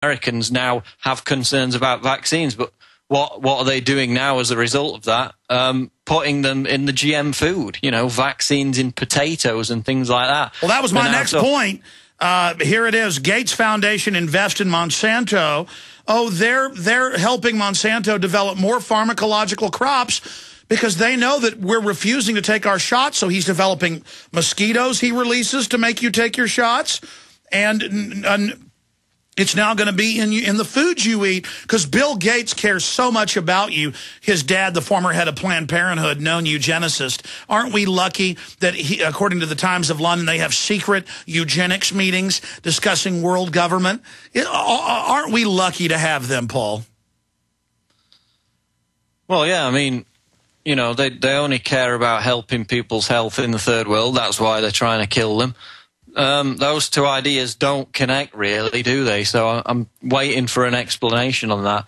Americans now have concerns about vaccines, but what are they doing now as a result of that? Putting them in the GM food, you know, vaccines in potatoes and things like that. Well, that was my next point. Here it is. Gates Foundation invest in Monsanto. Oh, they're helping Monsanto develop more pharmacological crops because they know that we're refusing to take our shots. So he's developing mosquitoes he releases to make you take your shots. And it's now going to be in the foods you eat because Bill Gates cares so much about you. His dad, the former head of Planned Parenthood, known eugenicist. Aren't we lucky that, according to the Times of London, they have secret eugenics meetings discussing world government? Aren't we lucky to have them, Paul? Well, yeah, I mean, you know, they only care about helping people's health in the third world. That's why they're trying to kill them. Those two ideas don't connect really, do they? So I'm waiting for an explanation on that.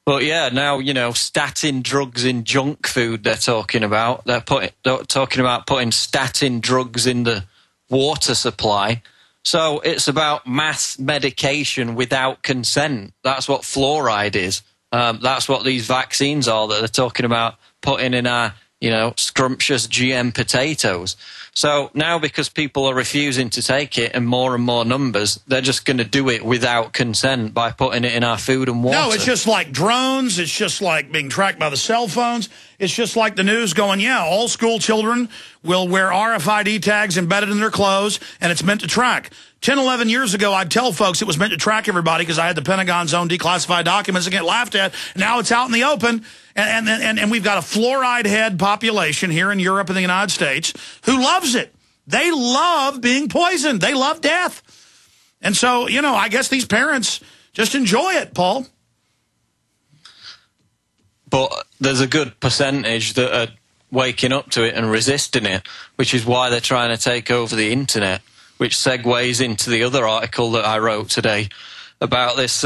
But yeah, now, you know, statin drugs in junk food they're talking about. They're talking about putting statin drugs in the water supply. So it's about mass medication without consent. That's what fluoride is. That's what these vaccines are that they're talking about putting in our, you know, scrumptious GM potatoes. So now because people are refusing to take it in more and more numbers, they're just going to do it without consent by putting it in our food and water. No, it's just like drones. It's just like being tracked by the cell phones. It's just like the news going, yeah, all school children will wear RFID tags embedded in their clothes, and it's meant to track. 10, 11 years ago, I'd tell folks it was meant to track everybody because I had the Pentagon's own declassified documents and get laughed at. Now it's out in the open, and we've got a fluoride-head population here in Europe and the United States who loves it. They love being poisoned. They love death. And so, you know, I guess these parents just enjoy it, Paul. But there's a good percentage that are waking up to it and resisting it, which is why they're trying to take over the internet, which segues into the other article that I wrote today about this,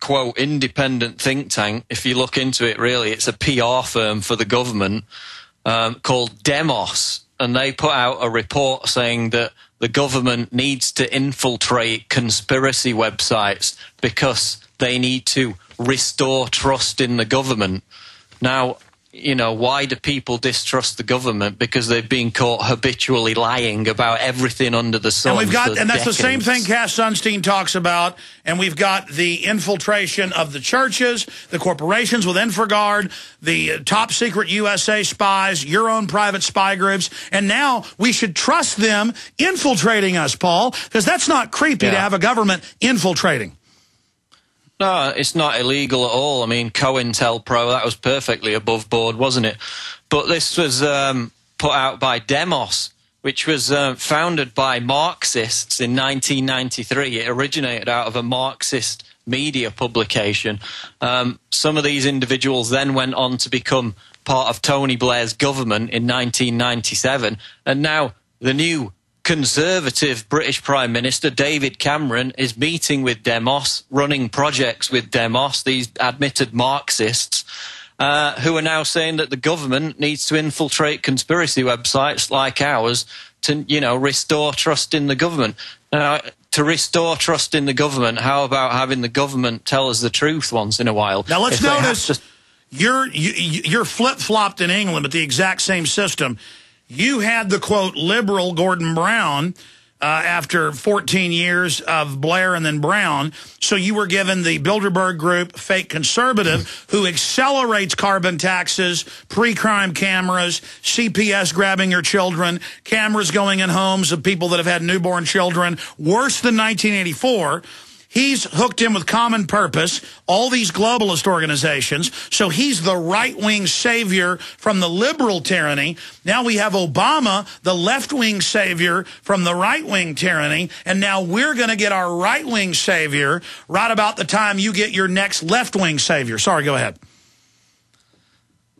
quote, independent think tank. If you look into it, really, it's a PR firm for the government called Demos. And they put out a report saying that the government needs to infiltrate conspiracy websites because they need to restore trust in the government. Now, you know, why do people distrust the government? Because they've been caught habitually lying about everything under the sun. And that's the same thing Cass Sunstein talks about. And we've got the infiltration of the churches, the corporations with InfraGard, the top secret USA spies, your own private spy groups. And now we should trust them infiltrating us, Paul, because that's not creepy to have a government infiltrating. No, it's not illegal at all. I mean, COINTELPRO, that was perfectly above board, wasn't it? But this was put out by Demos, which was founded by Marxists in 1993. It originated out of a Marxist media publication. Some of these individuals then went on to become part of Tony Blair's government in 1997. And now the new Conservative British Prime Minister David Cameron is meeting with Demos, running projects with Demos, these admitted Marxists, who are now saying that the government needs to infiltrate conspiracy websites like ours to, you know, restore trust in the government. Now, to restore trust in the government, how about having the government tell us the truth once in a while? Now, let's notice you're flip-flopped in England, but the exact same system. You had the, quote, liberal Gordon Brown after 14 years of Blair and then Brown. So you were given the Bilderberg Group, fake conservative, who accelerates carbon taxes, pre-crime cameras, CPS grabbing your children, cameras going in homes of people that have had newborn children, worse than 1984. He's hooked in with Common Purpose, all these globalist organizations. So he's the right-wing savior from the liberal tyranny. Now we have Obama, the left-wing savior from the right-wing tyranny. And now we're going to get our right-wing savior right about the time you get your next left-wing savior. Sorry, go ahead.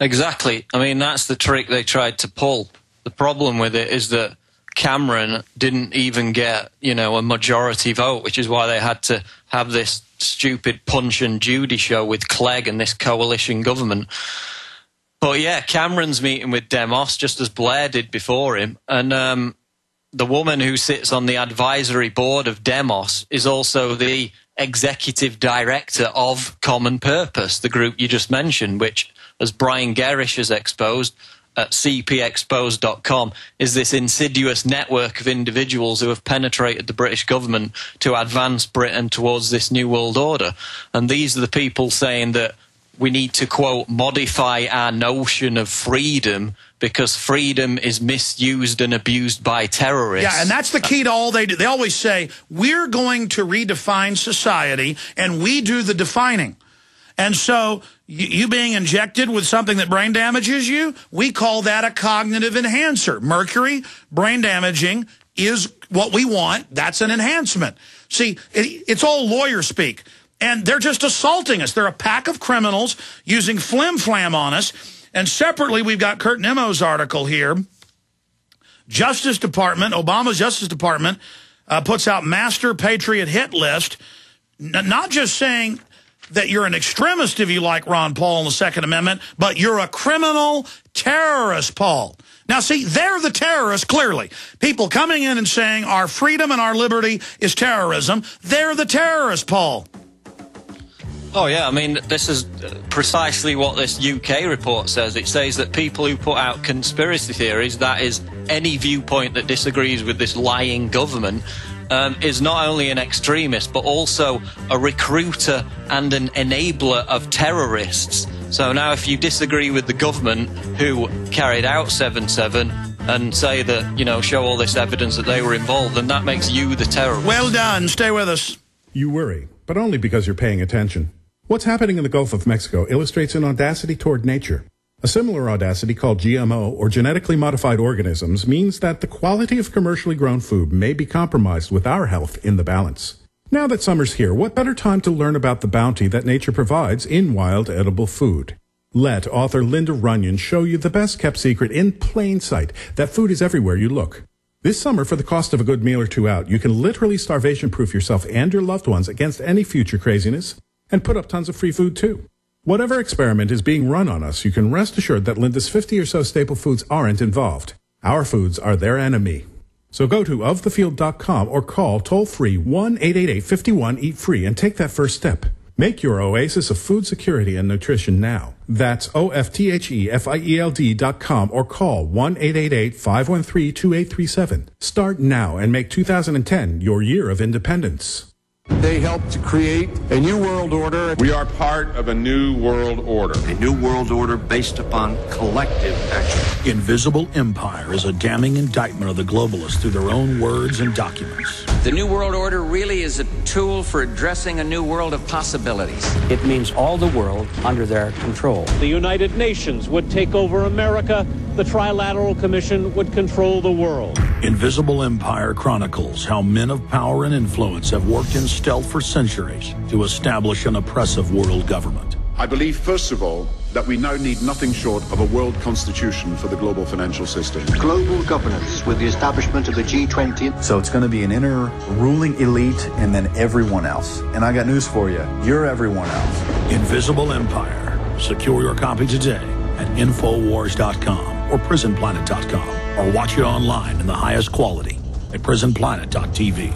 Exactly. I mean, that's the trick they tried to pull. The problem with it is that Cameron didn't even get, you know, a majority vote, which is why they had to have this stupid Punch and Judy show with Clegg and this coalition government. But yeah, Cameron's meeting with Demos just as Blair did before him, and the woman who sits on the advisory board of Demos is also the executive director of Common Purpose, the group you just mentioned, which, as Brian Gerrish has exposed at cpexposed.com, is this insidious network of individuals who have penetrated the British government to advance Britain towards this New World Order. And these are the people saying that we need to, quote, modify our notion of freedom because freedom is misused and abused by terrorists. Yeah, and that's the key to all they do. They always say, we're going to redefine society, and we do the defining. And so you being injected with something that brain damages you, we call that a cognitive enhancer. Mercury, brain damaging, is what we want. That's an enhancement. See, it's all lawyer speak. And they're just assaulting us. They're a pack of criminals using flim-flam on us. And separately, we've got Kurt Nemo's article here. Justice Department, Obama's Justice Department, puts out master patriot hit list, not just saying that you're an extremist if you like Ron Paul and the Second Amendment, but you're a criminal terrorist, Paul. Now, see, they're the terrorists, clearly. People coming in and saying our freedom and our liberty is terrorism. They're the terrorists, Paul. Oh, yeah, I mean, this is precisely what this UK report says. It says that people who put out conspiracy theories, that is, any viewpoint that disagrees with this lying government, is not only an extremist, but also a recruiter and an enabler of terrorists. So now if you disagree with the government who carried out 7/7 and say that, you know, show all this evidence that they were involved, then that makes you the terrorist. Well done. Stay with us. You worry, but only because you're paying attention. What's happening in the Gulf of Mexico illustrates an audacity toward nature. A similar audacity called GMO, or genetically modified organisms, means that the quality of commercially grown food may be compromised with our health in the balance. Now that summer's here, what better time to learn about the bounty that nature provides in wild edible food? Let author Linda Runyon show you the best-kept secret in plain sight, that food is everywhere you look. This summer, for the cost of a good meal or two out, you can literally starvation-proof yourself and your loved ones against any future craziness, and put up tons of free food, too. Whatever experiment is being run on us, you can rest assured that Linda's 50 or so staple foods aren't involved. Our foods are their enemy. So go to ofthefield.com or call toll-free 1-888-51-EAT-FREE and take that first step. Make your oasis of food security and nutrition now. That's ofthefield.com or call 1-888-513-2837. Start now and make 2010 your year of independence. They helped to create a new world order. We are part of a new world order. A new world order based upon collective action. Invisible Empire is a damning indictment of the globalists through their own words and documents. The New World Order really is a tool for addressing a new world of possibilities. It means all the world under their control. The United Nations would take over America. The Trilateral Commission would control the world. Invisible Empire chronicles how men of power and influence have worked in stealth for centuries to establish an oppressive world government. I believe, first of all, that we now need nothing short of a world constitution for the global financial system. Global governance with the establishment of the G20. So it's going to be an inner ruling elite and then everyone else. And I got news for you. You're everyone else. Invisible Empire. Secure your copy today at Infowars.com or PrisonPlanet.com or watch it online in the highest quality at PrisonPlanet.tv.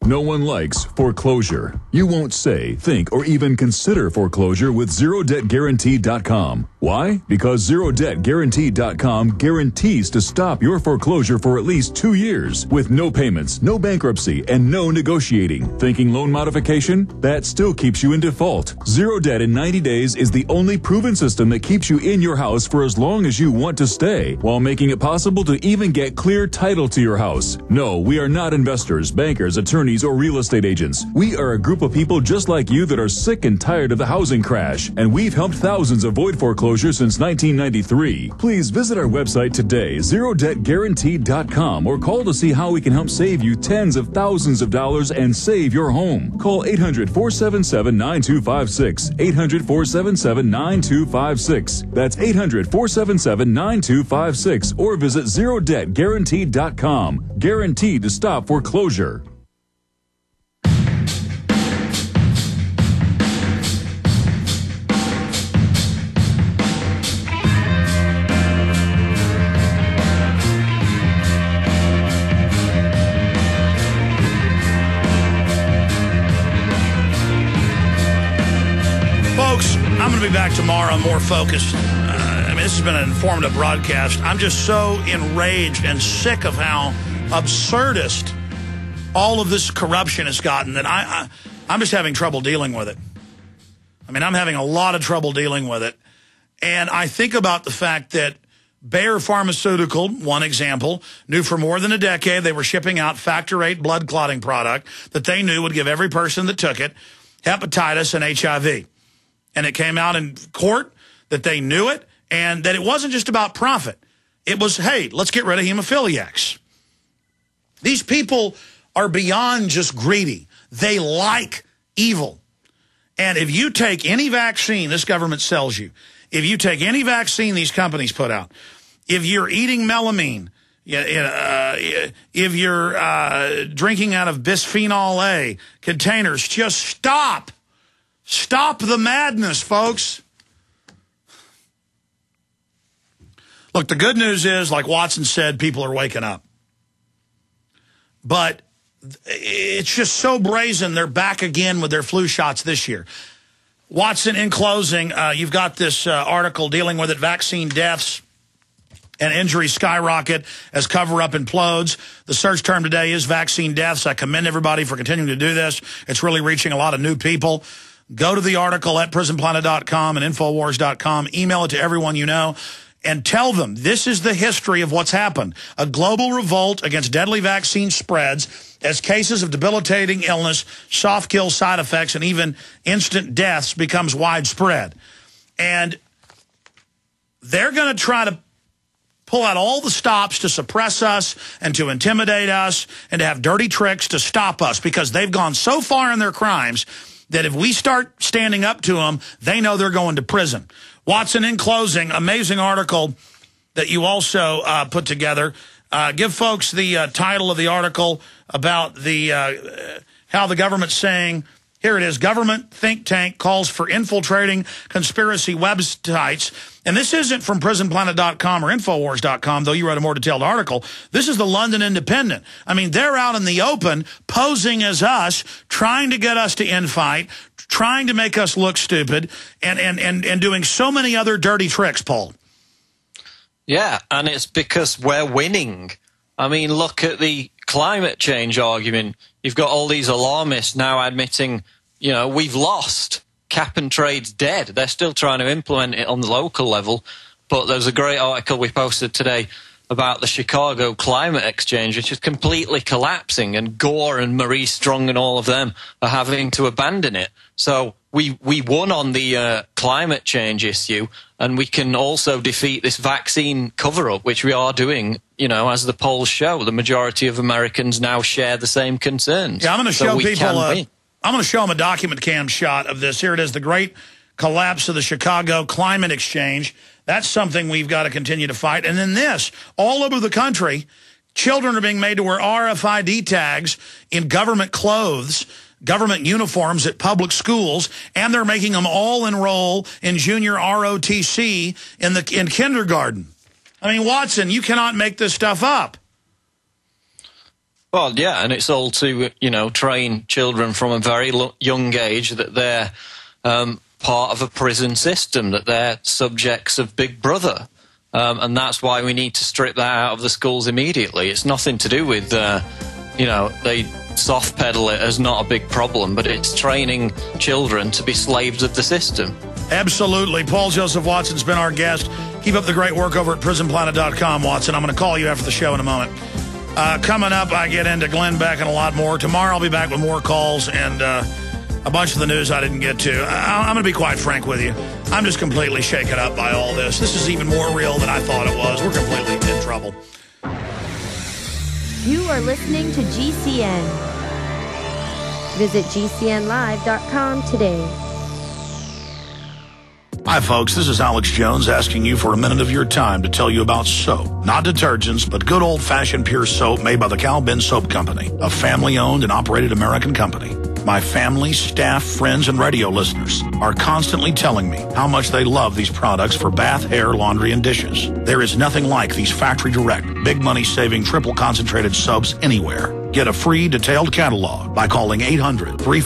No one likes foreclosure. You won't say, think, or even consider foreclosure with ZeroDebtGuarantee.com. Why? Because ZeroDebtGuarantee.com guarantees to stop your foreclosure for at least 2 years with no payments, no bankruptcy, and no negotiating. Thinking loan modification? That still keeps you in default. Zero Debt in 90 days is the only proven system that keeps you in your house for as long as you want to stay, while making it possible to even get clear title to your house. No, we are not investors, bankers, attorneys, or real estate agents. We are a group of people just like you that are sick and tired of the housing crash, and we've helped thousands avoid foreclosure since 1993. Please visit our website today, ZeroDebtGuaranteed.com, or call to see how we can help save you tens of thousands of dollars and save your home. Call 800-477-9256, 800-477-9256. That's 800-477-9256, or visit ZeroDebtGuaranteed.com. Guaranteed to stop foreclosure. I'm going to be back tomorrow, more focused. This has been an informative broadcast. I'm just so enraged and sick of how absurdist all of this corruption has gotten that I'm just having trouble dealing with it. I'm having a lot of trouble dealing with it. And I think about the fact that Bayer Pharmaceutical, one example, knew for more than a decade they were shipping out Factor VIII blood clotting product that they knew would give every person that took it hepatitis and HIV. And it came out in court that they knew it and that it wasn't just about profit. It was, hey, let's get rid of hemophiliacs. These people are beyond just greedy. They like evil. And if you take any vaccine this government sells you, if you take any vaccine these companies put out, if you're eating melamine, if you're drinking out of bisphenol A containers, just stop. Stop the madness, folks. Look, the good news is, like Watson said, people are waking up. But it's just so brazen they're back again with their flu shots this year. Watson, in closing, you've got this article dealing with it, vaccine deaths and injuries skyrocket as cover-up implodes. The search term today is vaccine deaths. I commend everybody for continuing to do this. It's really reaching a lot of new people. Go to the article at prisonplanet.com and Infowars.com. Email it to everyone you know. And tell them this is the history of what's happened. A global revolt against deadly vaccine spreads as cases of debilitating illness, soft kill side effects, and even instant deaths becomes widespread. And they're going to try to pull out all the stops to suppress us and to intimidate us and to have dirty tricks to stop us because they've gone so far in their crimes that if we start standing up to them, they know they're going to prison. Watson, in closing, amazing article that you also put together. Give folks the title of the article about the how the government's saying, here it is, government think tank calls for infiltrating conspiracy websites. And this isn't from prisonplanet.com or Infowars.com, though you wrote a more detailed article. This is the London Independent. They're out in the open, posing as us, trying to get us to infight, trying to make us look stupid, and doing so many other dirty tricks, Paul. Yeah, and it's because we're winning. Look at the climate change argument. You've got all these alarmists now admitting, we've lost. Cap and trade's dead. They're still trying to implement it on the local level. But there's a great article we posted today about the Chicago Climate Exchange, which is completely collapsing, and Gore and Marie Strong and all of them are having to abandon it. So we won on the climate change issue, and we can also defeat this vaccine cover-up, which we are doing, as the polls show. The majority of Americans now share the same concerns. Yeah, I'm going to show people, I'm going to show them a document cam shot of this. Here it is, the great collapse of the Chicago Climate Exchange. That's something we've got to continue to fight. And then this, all over the country, children are being made to wear RFID tags in government clothes, government uniforms at public schools, and they're making them all enroll in junior ROTC in kindergarten. Watson, you cannot make this stuff up. Well, yeah, and it's all to, train children from a very young age that they're part of a prison system, that they're subjects of Big Brother. And that's why we need to strip that out of the schools immediately. It's nothing to do with, they soft pedal it as not a big problem, but it's training children to be slaves of the system. Absolutely. Paul Joseph Watson's been our guest. Keep up the great work over at prisonplanet.com, Watson. I'm going to call you after the show in a moment. Coming up, I get into Glenn Beck and a lot more. Tomorrow I'll be back with more calls and a bunch of the news I didn't get to. I'm going to be quite frank with you. I'm just completely shaken up by all this. This is even more real than I thought it was. We're completely in trouble. You are listening to GCN. Visit GCNlive.com today. Hi, folks. This is Alex Jones asking you for a minute of your time to tell you about soap. Not detergents, but good old-fashioned pure soap made by the Cal Ben Soap Company, a family-owned and operated American company. My family, staff, friends, and radio listeners are constantly telling me how much they love these products for bath, hair, laundry, and dishes. There is nothing like these factory-direct, big money-saving, triple-concentrated soaps anywhere. Get a free detailed catalog by calling 800-3